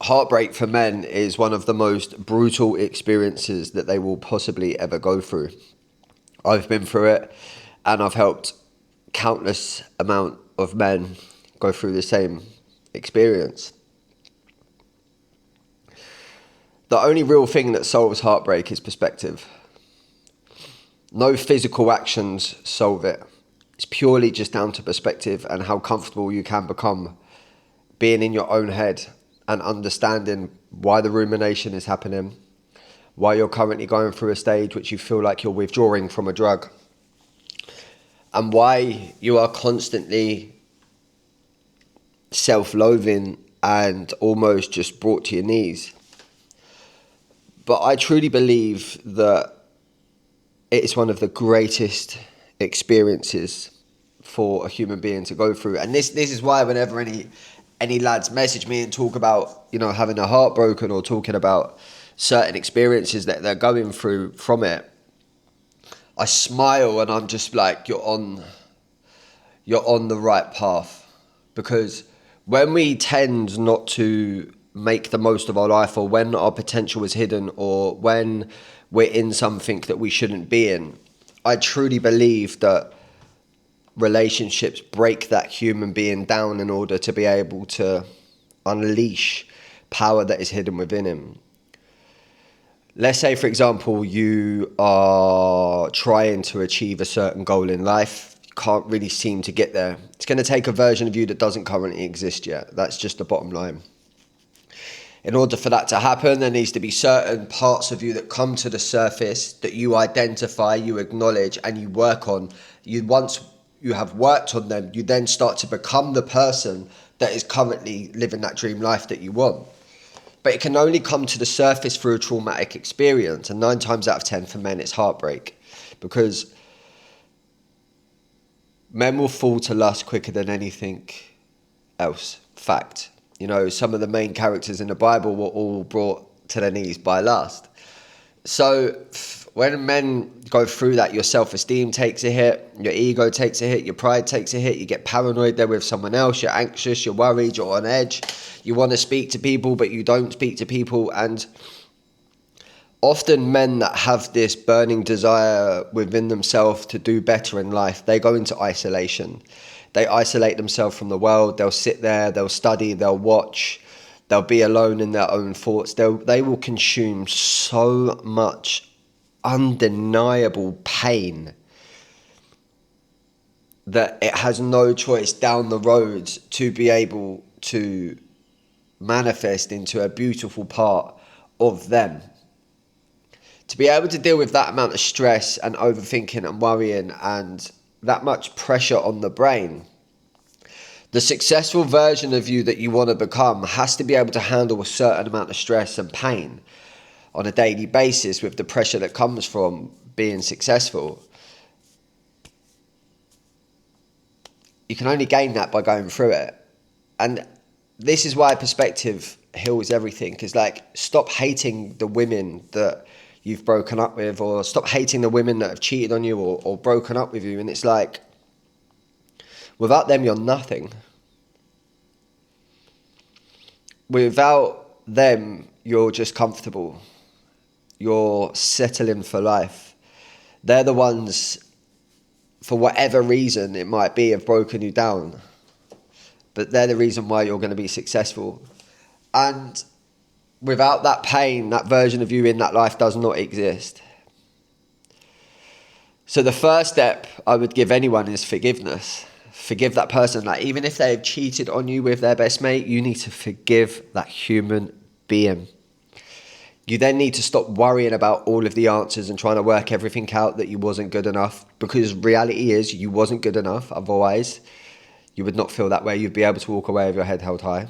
Heartbreak for men is one of the most brutal experiences that they will possibly ever go through. I've been through it, and I've helped countless amount of men go through the same experience. The only real thing that solves heartbreak is perspective. No physical actions solve it. It's purely just down to perspective and how comfortable you can become being in your own head and understanding why the rumination is happening, why you're currently going through a stage which you feel like you're withdrawing from a drug, and why you are constantly self-loathing and almost just brought to your knees. But I truly believe that it is one of the greatest experiences for a human being to go through. And this is why whenever any lads message me and talk about, having a heart broken or talking about certain experiences that they're going through from it, I smile and I'm just like, you're on the right path. Because when we tend not to make the most of our life, or when our potential is hidden, or when we're in something that we shouldn't be in, I truly believe that relationships break that human being down in order to be able to unleash power that is hidden within him. Let's say, for example, you are trying to achieve a certain goal in life. You can't really seem to get there. It's going to take a version of you that doesn't currently exist yet. That's just the bottom line. In order for that to happen, there needs to be certain parts of you that come to the surface that you identify, you acknowledge, and you work on. Once you have worked on them, you then start to become the person that is currently living that dream life that you want. But it can only come to the surface through a traumatic experience. And 9 times out of 10 for men, it's heartbreak. Because men will fall to lust quicker than anything else. Fact. Some of the main characters in the Bible were all brought to their knees by lust. So when men go through that, your self-esteem takes a hit, your ego takes a hit, your pride takes a hit, you get paranoid there with someone else, you're anxious, you're worried, you're on edge, you want to speak to people, but you don't speak to people. And often men that have this burning desire within themselves to do better in life, they go into isolation. They isolate themselves from the world. They'll sit there, they'll study, they'll watch, they'll be alone in their own thoughts. They will consume so much undeniable pain that it has no choice down the road to be able to manifest into a beautiful part of them. To be able to deal with that amount of stress and overthinking and worrying and that much pressure on the brain, the successful version of you that you want to become has to be able to handle a certain amount of stress and pain on a daily basis with the pressure that comes from being successful. You can only gain that by going through it. And this is why perspective heals everything. Because stop hating the women that you've broken up with, or stop hating the women that have cheated on you or broken up with you. And it's like, without them, you're nothing. Without them, you're just comfortable. You're settling for life. They're the ones, for whatever reason it might be, have broken you down. But they're the reason why you're going to be successful. And without that pain, that version of you in that life does not exist. So the first step I would give anyone is forgiveness. Forgive that person. Even if they've cheated on you with their best mate, you need to forgive that human being. You then need to stop worrying about all of the answers and trying to work everything out that you wasn't good enough, because reality is you wasn't good enough. Otherwise, you would not feel that way. You'd be able to walk away with your head held high.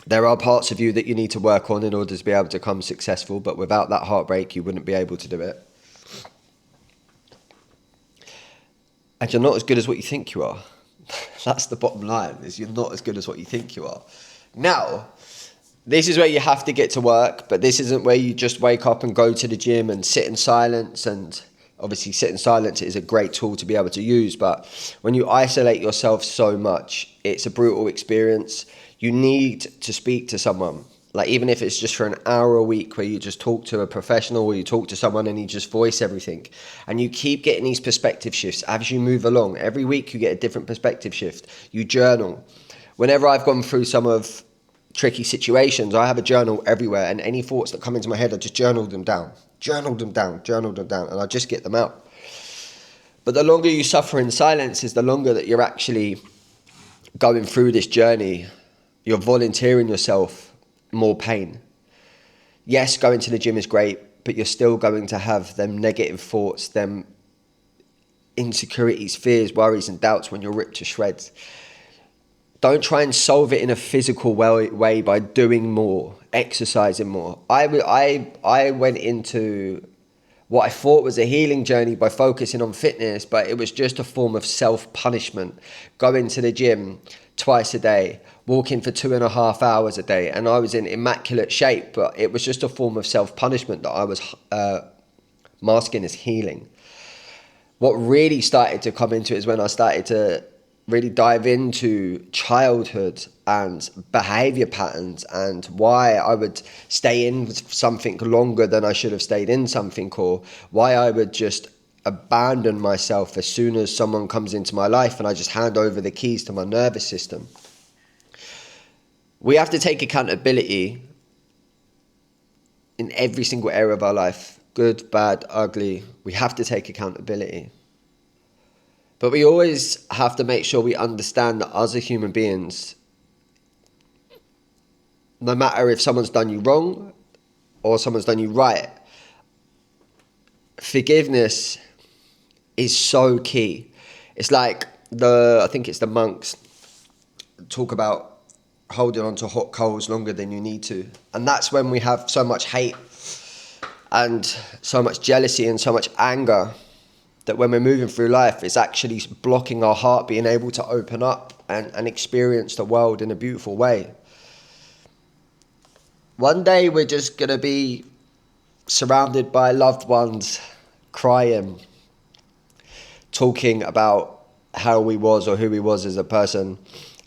There are parts of you that you need to work on in order to be able to become successful, but without that heartbreak, you wouldn't be able to do it. And you're not as good as what you think you are. That's the bottom line, is you're not as good as what you think you are. Now, this is where you have to get to work, but this isn't where you just wake up and go to the gym and sit in silence. And obviously sit in silence is a great tool to be able to use, but when you isolate yourself so much, it's a brutal experience. You need to speak to someone. Like, even if it's just for an hour a week where you just talk to a professional or you talk to someone and you just voice everything. And you keep getting these perspective shifts as you move along. Every week you get a different perspective shift. You journal. Whenever I've gone through some of tricky situations, I have a journal everywhere, and any thoughts that come into my head, I just journal them down. And I just get them out. But the longer you suffer in silence is the longer that you're actually going through this journey. You're volunteering yourself more pain. Yes, going to the gym is great, but you're still going to have them negative thoughts, them insecurities, fears, worries, and doubts when you're ripped to shreds. Don't try and solve it in a physical way by doing more, exercising more. I went into what I thought was a healing journey by focusing on fitness, but it was just a form of self-punishment. Going to the gym twice a day, walking for 2.5 hours a day, and I was in immaculate shape, but it was just a form of self-punishment that I was masking as healing. What really started to come into it is when I started to really dive into childhood and behavior patterns and why I would stay in something longer than I should have stayed in something, or why I would just abandon myself as soon as someone comes into my life and I just hand over the keys to my nervous system. We have to take accountability in every single area of our life, good, bad, ugly. We have to take accountability. But we always have to make sure we understand that as a human beings, no matter if someone's done you wrong or someone's done you right, forgiveness is so key. It's like I think it's the monks talk about holding on to hot coals longer than you need to. And that's when we have so much hate and so much jealousy and so much anger, that when we're moving through life, it's actually blocking our heart being able to open up and experience the world in a beautiful way. One day we're just going to be surrounded by loved ones, crying, talking about how we was or who we was as a person.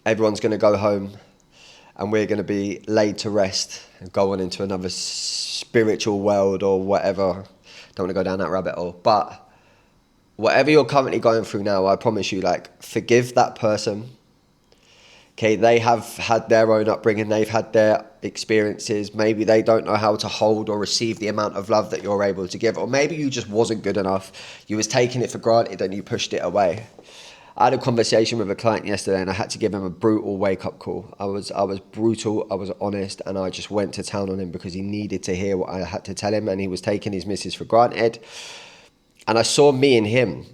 Everyone's going to go home and we're going to be laid to rest and go on into another spiritual world or whatever. Don't want to go down that rabbit hole, but whatever you're currently going through now, I promise you, forgive that person. Okay, they have had their own upbringing, they've had their experiences. Maybe they don't know how to hold or receive the amount of love that you're able to give. Or maybe you just wasn't good enough. You was taking it for granted and you pushed it away. I had a conversation with a client yesterday and I had to give him a brutal wake-up call. I was brutal, I was honest, and I just went to town on him because he needed to hear what I had to tell him, and he was taking his missus for granted. And I saw me in him,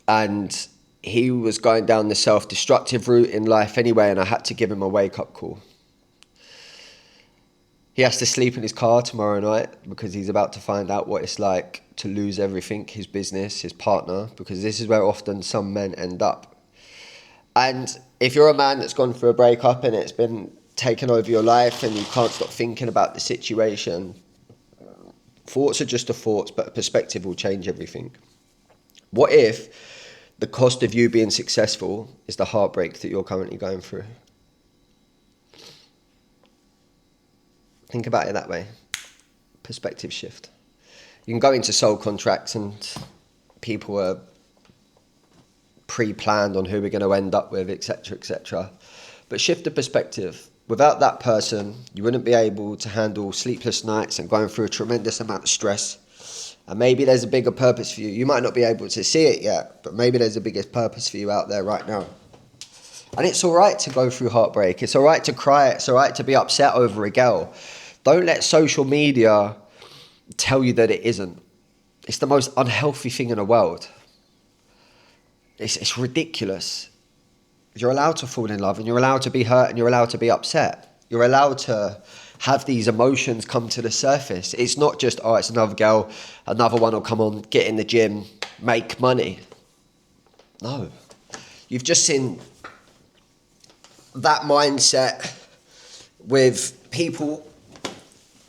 and he was going down the self-destructive route in life anyway, and I had to give him a wake-up call. He has to sleep in his car tomorrow night because he's about to find out what it's like to lose everything, his business, his partner, because this is where often some men end up. And if you're a man that's gone through a breakup and it's been taken over your life and you can't stop thinking about the situation, thoughts are just the thoughts, but perspective will change everything. What if the cost of you being successful is the heartbreak that you're currently going through? Think about it that way. Perspective shift. You can go into soul contracts and people are pre-planned on who we're going to end up with, etc., etc. But shift the perspective. Without that person, you wouldn't be able to handle sleepless nights and going through a tremendous amount of stress. And maybe there's a bigger purpose for you. You might not be able to see it yet, but maybe there's a bigger purpose for you out there right now. And it's all right to go through heartbreak. It's all right to cry. It's all right to be upset over a girl. Don't let social media tell you that it isn't. It's the most unhealthy thing in the world. It's ridiculous. You're allowed to fall in love, and you're allowed to be hurt, and you're allowed to be upset. You're allowed to have these emotions come to the surface. It's not just, oh, it's another girl, another one will come on, get in the gym, make money. No. You've just seen that mindset with people,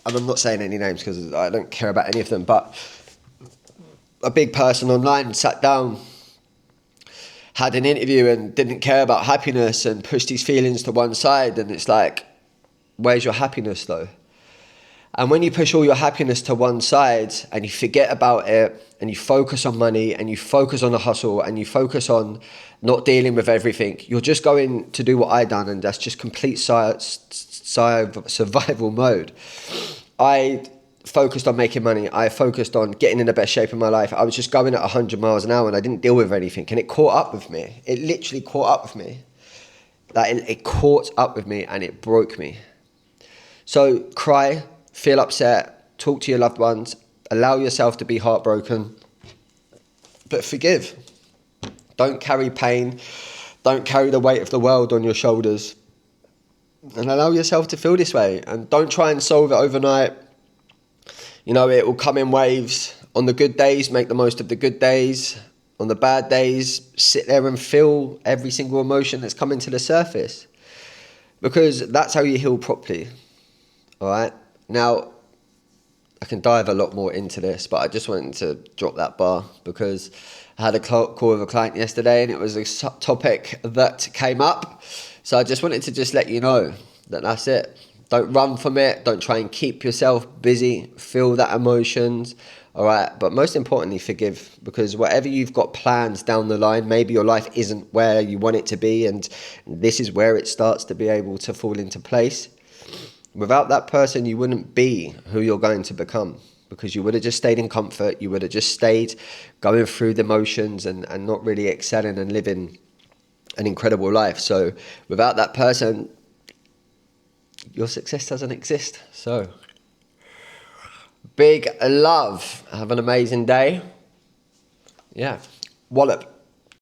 and I'm not saying any names because I don't care about any of them, but a big person online sat down, had an interview and didn't care about happiness and pushed his feelings to one side. And it's like, Where's your happiness though? And when you push all your happiness to one side and you forget about it and you focus on money and you focus on the hustle and you focus on not dealing with everything, you're just going to do what I done, and that's just complete survival mode. I focused on making money. I focused on getting in the best shape of my life. I was just going at 100 miles an hour and I didn't deal with anything, and it caught up with me. It literally caught up with me. Like it caught up with me and it broke me. So cry, feel upset, talk to your loved ones, allow yourself to be heartbroken, but forgive. Don't carry pain. Don't carry the weight of the world on your shoulders, and allow yourself to feel this way. And don't try and solve it overnight. You know, it will come in waves. On the good days, make the most of the good days. On the bad days, sit there and feel every single emotion that's coming to the surface, because that's how you heal properly. All right. Now, I can dive a lot more into this, but I just wanted to drop that bar because I had a call with a client yesterday and it was a topic that came up. So I just wanted to just let you know that that's it. Don't run from it. Don't try and keep yourself busy. Feel that emotions. All right. But most importantly, forgive, because whatever you've got plans down the line, maybe your life isn't where you want it to be. And this is where it starts to be able to fall into place. Without that person, you wouldn't be who you're going to become, because you would have just stayed in comfort. You would have just stayed going through the motions and not really excelling and living an incredible life. So without that person, your success doesn't exist. So big love. Have an amazing day. Yeah. Wallop.